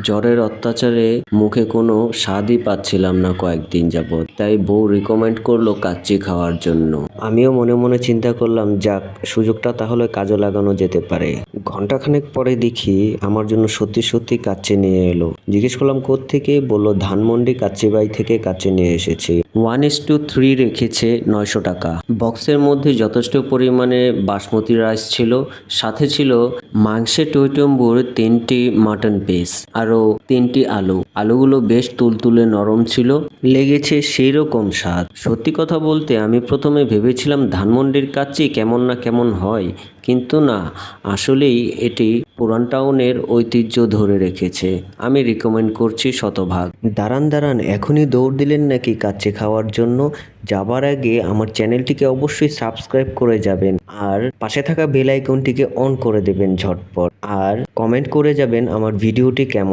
জ্বরের অত্যাচারে মুখে কোনো স্বাদই পাচ্ছিলাম না কয়েকদিন যাবৎ, তাই বউ রিকমেন্ড করলো কাচ্চি খাওয়ার জন্য। আমিও মনে মনে চিন্তা করলাম, যাক সুযোগটা তাহলে কাজে লাগানো যেতে পারে। ঘন্টাখানেক পরে দেখি আমার জন্য সত্যি সত্যি কাচ্চি নিয়ে এলো। জিজ্ঞেস করলাম কোত্থেকে, বললো ধানমন্ডি কাচ্চিবাই থেকে কাচ্চি নিয়ে এসেছি। 1:3 রেখেছে 900 টাকা। বক্সের মধ্যে যথেষ্ট পরিমাণে বাসমতি রাইস ছিল, সাথে ছিল মাংসের টইটম্বুর 3টি মাটন পিস, আরও 3টি আলুগুলো বেশ তুলতুলে নরম ছিল, লেগেছে সেই রকম স্বাদ। সত্যি কথা বলতে আমি প্রথমে ভেবেছিলাম ধানমন্ডির কাচ্চি কেমন না কেমন হয়, কিন্তু না, আসলেই এটি পুরান টাউনের ঐতিহ্য ধরে রেখেছে। আমি রিকমেন্ড করছি শতভাগ। দাঁড়ান, এখনই দৌড় দিলেন নাকি কাচ্চি খাওয়ার জন্য? যাবার আগে আমার চ্যানেলটিকে অবশ্যই সাবস্ক্রাইব করে যাবেন, আর পাশে থাকা বেল আইকনটিকে অন করে দেবেন ঝটপট, আর কমেন্ট করে যাবেন আমার ভিডিওটি কেমন